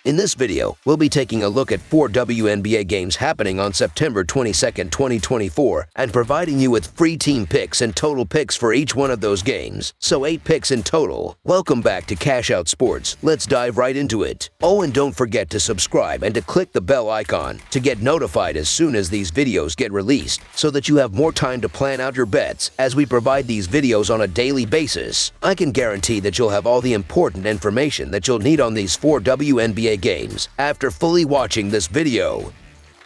In this video, we'll be taking a look at 4 WNBA games happening on September 22, 2024, and providing you with free team picks and total picks for each one of those games. So 8 picks in total. Welcome back to Cash Out Sports. Let's dive right into it. Oh, and don't forget to subscribe and to click the bell icon to get notified as soon as these videos get released, so that you have more time to plan out your bets as we provide these videos on a daily basis. I can guarantee that you'll have all the important information that you'll need on these 4 WNBA games after fully watching this video.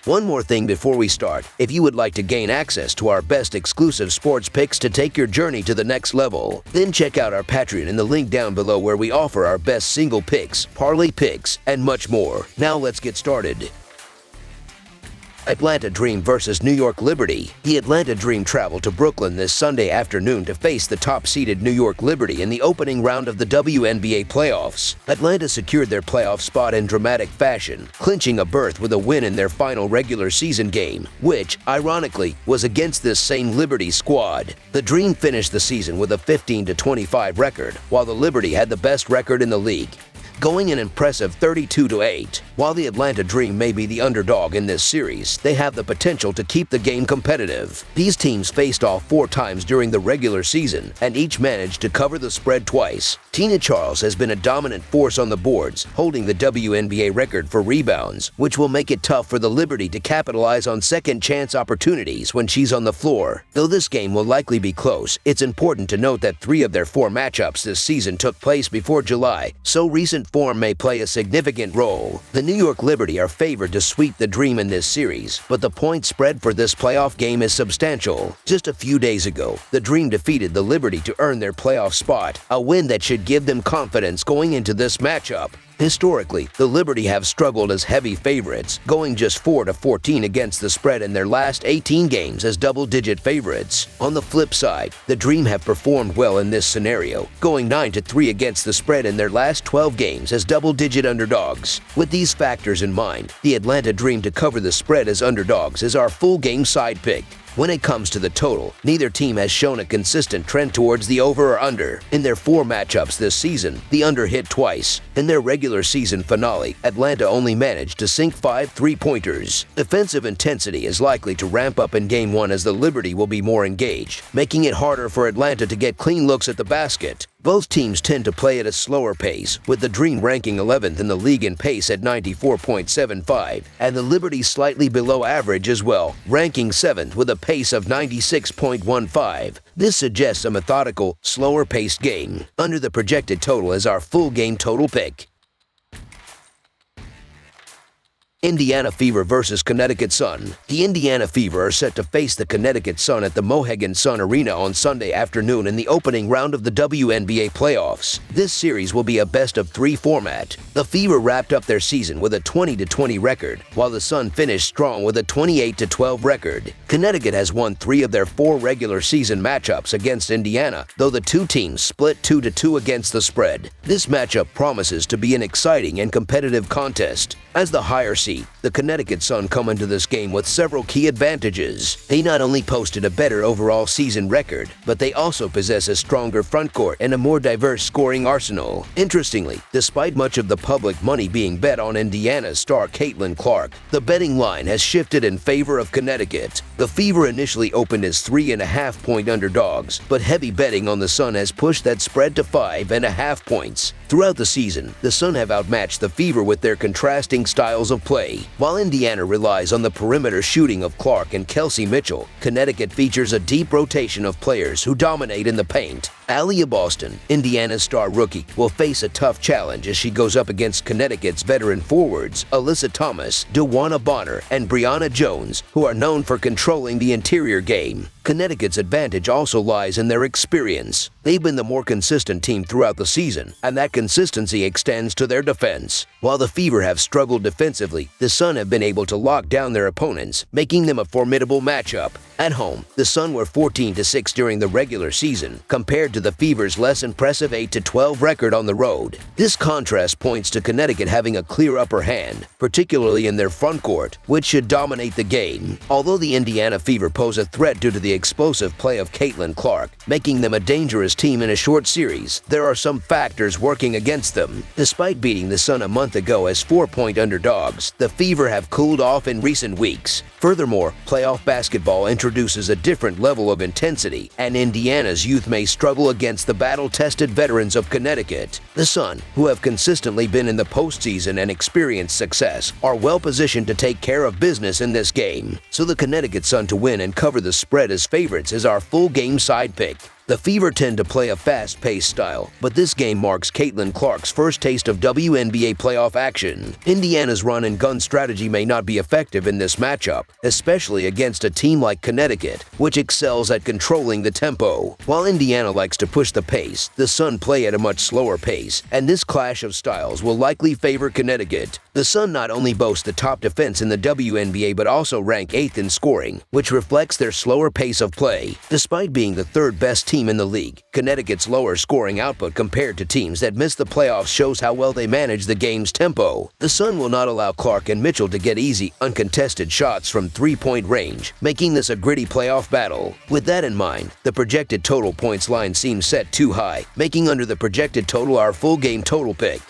One more thing before we start: if you would like to gain access to our best exclusive sports picks to take your journey to the next level, then check out our Patreon in the link down below, where we offer our best single picks, parlay picks, and much more. Now let's get started. Atlanta Dream versus New York Liberty. The Atlanta Dream traveled to Brooklyn this Sunday afternoon to face the top-seeded New York Liberty in the opening round of the WNBA playoffs. Atlanta secured their playoff spot in dramatic fashion, clinching a berth with a win in their final regular season game, which, ironically, was against this same Liberty squad. The Dream finished the season with a 15-25 record, while the Liberty had the best record in the league, going an impressive 32-8. While the Atlanta Dream may be the underdog in this series, they have the potential to keep the game competitive. These teams faced off 4 times during the regular season, and each managed to cover the spread twice. Tina Charles has been a dominant force on the boards, holding the WNBA record for rebounds, which will make it tough for the Liberty to capitalize on second-chance opportunities when she's on the floor. Though this game will likely be close, it's important to note that 3 of their 4 matchups this season took place before July, so recent form may play a significant role. The New York Liberty are favored to sweep the Dream in this series, but the point spread for this playoff game is substantial. Just a few days ago, the Dream defeated the Liberty to earn their playoff spot, a win that should give them confidence going into this matchup. Historically, the Liberty have struggled as heavy favorites, going just 4-14 against the spread in their last 18 games as double-digit favorites. On the flip side, the Dream have performed well in this scenario, going 9-3 against the spread in their last 12 games as double-digit underdogs. With these factors in mind, the Atlanta Dream to cover the spread as underdogs is our full game side pick. When it comes to the total, neither team has shown a consistent trend towards the over or under. In their 4 matchups this season, the under hit twice. In their regular season finale, Atlanta only managed to sink 5 3-pointers. Defensive intensity is likely to ramp up in Game 1 as the Liberty will be more engaged, making it harder for Atlanta to get clean looks at the basket. Both teams tend to play at a slower pace, with the Dream ranking 11th in the league in pace at 94.75, and the Liberty slightly below average as well, ranking 7th with a pace of 96.15. This suggests a methodical, slower-paced game. Under the projected total is our full game total pick. Indiana Fever versus Connecticut Sun. The Indiana Fever are set to face the Connecticut Sun at the Mohegan Sun Arena on Sunday afternoon in the opening round of the WNBA playoffs. This series will be a best-of-3 format. The Fever wrapped up their season with a 20-20 record, while the Sun finished strong with a 28-12 record. Connecticut has won 3 of their 4 regular season matchups against Indiana, though the 2 teams split 2-2 against the spread. This matchup promises to be an exciting and competitive contest. As the higher seed, the Connecticut Sun come into this game with several key advantages. They not only posted a better overall season record, but they also possess a stronger frontcourt and a more diverse scoring arsenal. Interestingly, despite much of the public money being bet on Indiana's star Caitlin Clark, the betting line has shifted in favor of Connecticut. The Fever initially opened as 3.5-point underdogs, but heavy betting on the Sun has pushed that spread to 5.5 points. Throughout the season, the Sun have outmatched the Fever with their contrasting styles of play. While Indiana relies on the perimeter shooting of Clark and Kelsey Mitchell, Connecticut features a deep rotation of players who dominate in the paint. Aliyah Boston, Indiana's star rookie, will face a tough challenge as she goes up against Connecticut's veteran forwards Alyssa Thomas, DeWanna Bonner, and Brianna Jones, who are known for controlling the interior game. Connecticut's advantage also lies in their experience. They've been the more consistent team throughout the season, and that consistency extends to their defense. While the Fever have struggled defensively, the Sun have been able to lock down their opponents, making them a formidable matchup. At home, the Sun were 14-6 during the regular season, compared to to the Fever's less impressive 8-12 record on the road. This contrast points to Connecticut having a clear upper hand, particularly in their front court, which should dominate the game. Although the Indiana Fever pose a threat due to the explosive play of Caitlin Clark, making them a dangerous team in a short series, there are some factors working against them. Despite beating the Sun a month ago as 4-point underdogs, the Fever have cooled off in recent weeks. Furthermore, playoff basketball introduces a different level of intensity, and Indiana's youth may struggle against the battle-tested veterans of Connecticut. The Sun, who have consistently been in the postseason and experienced success, are well-positioned to take care of business in this game. So the Connecticut Sun to win and cover the spread as favorites is our full-game side pick. The Fever tend to play a fast-paced style, but this game marks Caitlin Clark's first taste of WNBA playoff action. Indiana's run-and-gun strategy may not be effective in this matchup, especially against a team like Connecticut, which excels at controlling the tempo. While Indiana likes to push the pace, the Sun play at a much slower pace, and this clash of styles will likely favor Connecticut. The Sun not only boast the top defense in the WNBA but also rank 8th in scoring, which reflects their slower pace of play. Despite being the third-best team in the league, Connecticut's lower scoring output compared to teams that miss the playoffs shows how well they manage the game's tempo. The Sun will not allow Clark and Mitchell to get easy, uncontested shots from three-point range, making this a gritty playoff battle. With that in mind, the projected total points line seems set too high, making under the projected total our full-game total pick.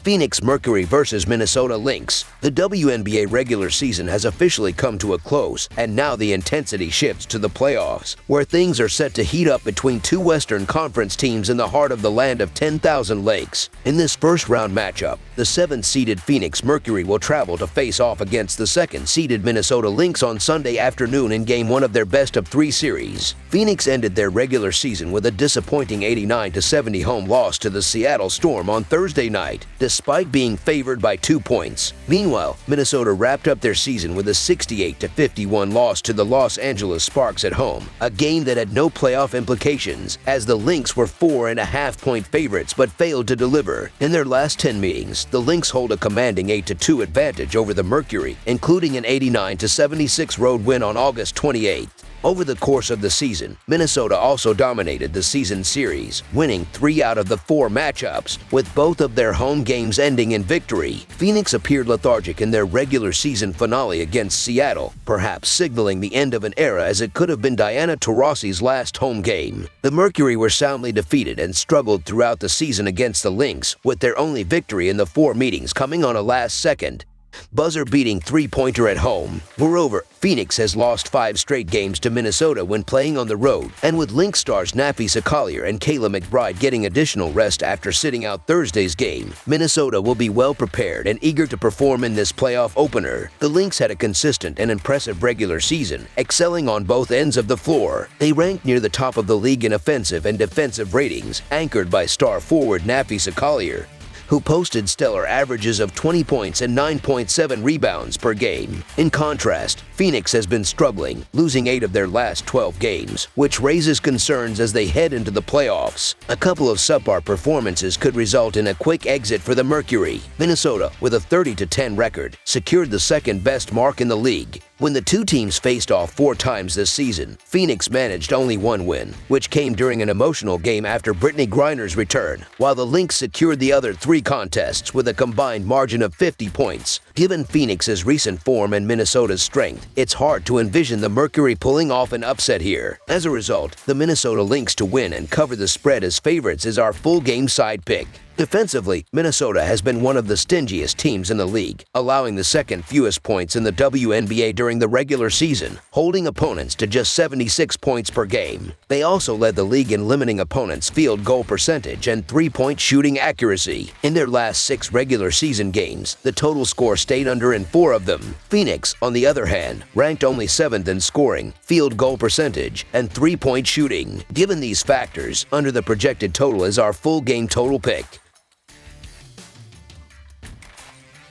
Phoenix Mercury versus Minnesota Lynx. The WNBA regular season has officially come to a close, and now the intensity shifts to the playoffs, where things are set to heat up between two Western Conference teams in the heart of the land of 10,000 lakes. In this first-round matchup, the 7th-seeded Phoenix Mercury will travel to face off against the 2nd-seeded Minnesota Lynx on Sunday afternoon in Game 1 of their best-of-3 series. Phoenix ended their regular season with a disappointing 89-70 home loss to the Seattle Storm on Thursday night, despite being favored by 2 points. Meanwhile, Minnesota wrapped up their season with a 68-51 loss to the Los Angeles Sparks at home, a game that had no playoff implications, as the Lynx were 4.5-point favorites but failed to deliver. In their last 10 meetings, the Lynx hold a commanding 8-2 advantage over the Mercury, including an 89-76 road win on August 28th. Over the course of the season, Minnesota also dominated the season series, winning 3 out of the 4 matchups, with both of their home games ending in victory. Phoenix appeared lethargic in their regular season finale against Seattle, perhaps signaling the end of an era as it could have been Diana Taurasi's last home game. The Mercury were soundly defeated and struggled throughout the season against the Lynx, with their only victory in the 4 meetings coming on a last-second buzzer-beating 3-pointer at home. Moreover, Phoenix has lost 5 straight games to Minnesota when playing on the road, and with Lynx stars Nafi Sakalier and Kayla McBride getting additional rest after sitting out Thursday's game, Minnesota will be well prepared and eager to perform in this playoff opener. The Lynx had a consistent and impressive regular season, excelling on both ends of the floor. They ranked near the top of the league in offensive and defensive ratings, anchored by star forward Nafi Sakalier, who posted stellar averages of 20 points and 9.7 rebounds per game. In contrast, Phoenix has been struggling, losing 8 of their last 12 games, which raises concerns as they head into the playoffs. A couple of subpar performances could result in a quick exit for the Mercury. Minnesota, with a 30-10 record, secured the second-best mark in the league. When the two teams faced off 4 times this season, Phoenix managed only 1 win, which came during an emotional game after Brittany Griner's return, while the Lynx secured the other 3 contests with a combined margin of 50 points. Given Phoenix's recent form and Minnesota's strength, it's hard to envision the Mercury pulling off an upset here. As a result, the Minnesota Lynx to win and cover the spread as favorites is our full-game side pick. Defensively, Minnesota has been one of the stingiest teams in the league, allowing the second fewest points in the WNBA during the regular season, holding opponents to just 76 points per game. They also led the league in limiting opponents' field goal percentage and 3-point shooting accuracy. In their last 6 regular season games, the total score stayed under in 4 of them. Phoenix, on the other hand, ranked only 7th in scoring, field goal percentage, and 3-point shooting. Given these factors, under the projected total is our full game total pick.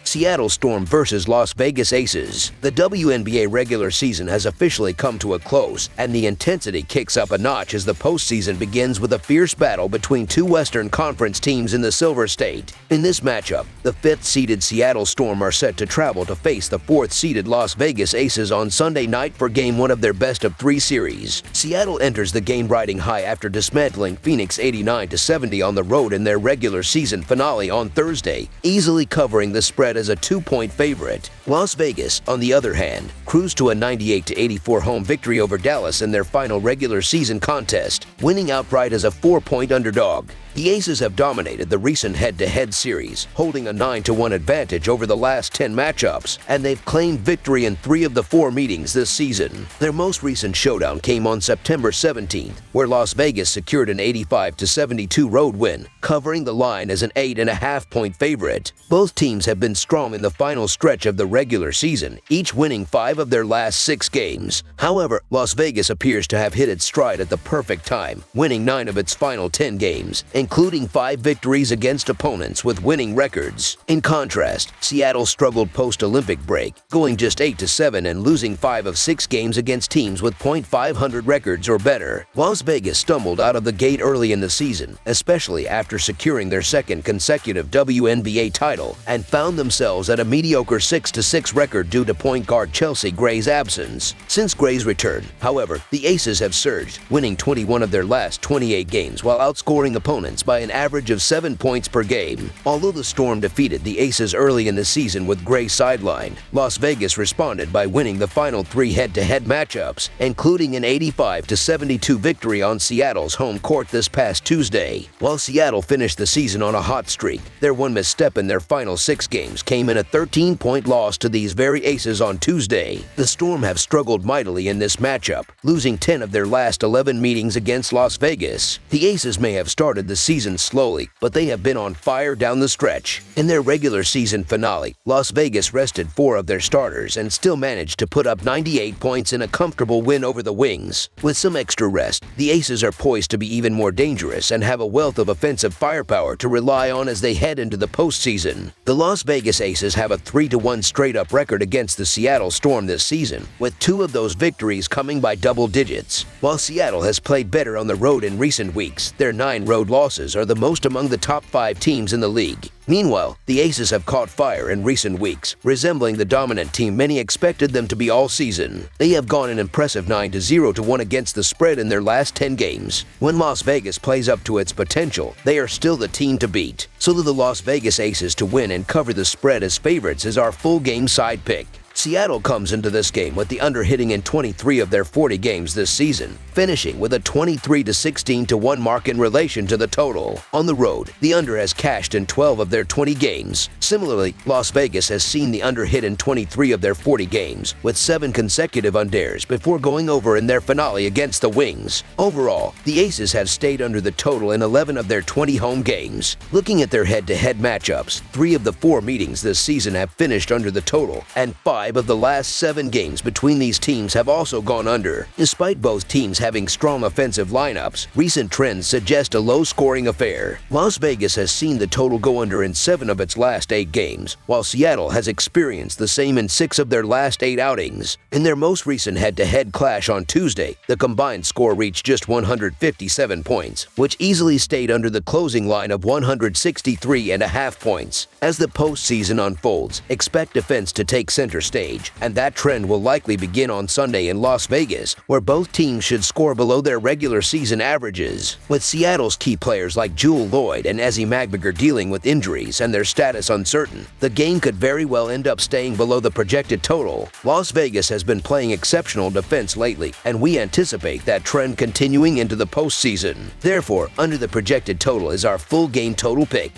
Seattle Storm versus Las Vegas Aces. The WNBA regular season has officially come to a close, and the intensity kicks up a notch as the postseason begins with a fierce battle between two Western Conference teams in the Silver State. In this matchup, the 5th-seeded Seattle Storm are set to travel to face the 4th-seeded Las Vegas Aces on Sunday night for Game 1 of their best-of-3 series. Seattle enters the game riding high after dismantling Phoenix 89-70 on the road in their regular season finale on Thursday, easily covering the spread as a 2-point favorite. Las Vegas, on the other hand, cruised to a 98-84 home victory over Dallas in their final regular season contest, winning outright as a 4-point underdog. The Aces have dominated the recent head-to-head series, holding a 9-1 advantage over the last 10 matchups, and they've claimed victory in 3 of the 4 meetings this season. Their most recent showdown came on September 17th, where Las Vegas secured an 85-72 road win, covering the line as an 8.5-point favorite. Both teams have been strong in the final stretch of the regular season, each winning 5 of their last 6 games. However, Las Vegas appears to have hit its stride at the perfect time, winning 9 of its final 10 games, including 5 victories against opponents with winning records. In contrast, Seattle struggled post-Olympic break, going just 8-7 and losing 5 of 6 games against teams with .500 records or better. Las Vegas stumbled out of the gate early in the season, especially after securing their 2nd consecutive WNBA title, and found themselves at a mediocre 6-6 record due to point guard Chelsea Gray's absence. Since Gray's return, however, the Aces have surged, winning 21 of their last 28 games while outscoring opponents by an average of 7 points per game. Although the Storm defeated the Aces early in the season with Gray sidelined, Las Vegas responded by winning the final 3 head-to-head matchups, including an 85-72 victory on Seattle's home court this past Tuesday. While Seattle finished the season on a hot streak, their one misstep in their final 6 games came in a 13-point loss to these very Aces on Tuesday. The Storm have struggled mightily in this matchup, losing 10 of their last 11 meetings against Las Vegas. The Aces may have started the season slowly, but they have been on fire down the stretch. In their regular season finale, Las Vegas rested 4 of their starters and still managed to put up 98 points in a comfortable win over the Wings. With some extra rest, the Aces are poised to be even more dangerous and have a wealth of offensive firepower to rely on as they head into the postseason. The Las Vegas Aces have a 3-1 straight-up record against the Seattle Storm this season, with 2 of those victories coming by double digits. While Seattle has played better on the road in recent weeks, their 9 road losses are the most among the top 5 teams in the league. Meanwhile, the Aces have caught fire in recent weeks, resembling the dominant team many expected them to be all season. They have gone an impressive 9-0-1 against the spread in their last 10 games. When Las Vegas plays up to its potential, they are still the team to beat. So the Las Vegas Aces to win and cover the spread as favorites is our full game side pick. Seattle comes into this game with the under hitting in 23 of their 40 games this season, finishing with a 23-16-1 mark in relation to the total. On the road, the under has cashed in 12 of their 20 games. Similarly, Las Vegas has seen the under hit in 23 of their 40 games, with 7 consecutive unders before going over in their finale against the Wings. Overall, the Aces have stayed under the total in 11 of their 20 home games. Looking at their head-to-head matchups, 3 of the 4 meetings this season have finished under the total, and 5 of the last 7 games between these teams have also gone under. Despite both teams having strong offensive lineups, recent trends suggest a low-scoring affair. Las Vegas has seen the total go under in 7 of its last 8 games, while Seattle has experienced the same in 6 of their last 8 outings. In their most recent head-to-head clash on Tuesday, the combined score reached just 157 points, which easily stayed under the closing line of 163.5 points. As the postseason unfolds, expect defense to take center stage, and that trend will likely begin on Sunday in Las Vegas, where both teams should score below their regular season averages. With Seattle's key players like Jewel Lloyd and Ezzie Magbager dealing with injuries and their status uncertain, the game could very well end up staying below the projected total. Las Vegas has been playing exceptional defense lately, and we anticipate that trend continuing into the postseason. Therefore, under the projected total is our full game total pick.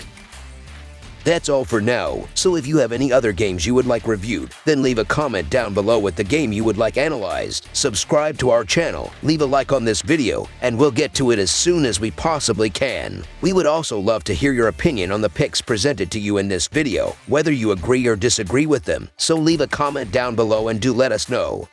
That's all for now, so if you have any other games you would like reviewed, then leave a comment down below with the game you would like analyzed. Subscribe to our channel, leave a like on this video, and we'll get to it as soon as we possibly can. We would also love to hear your opinion on the picks presented to you in this video, whether you agree or disagree with them, so leave a comment down below and do let us know.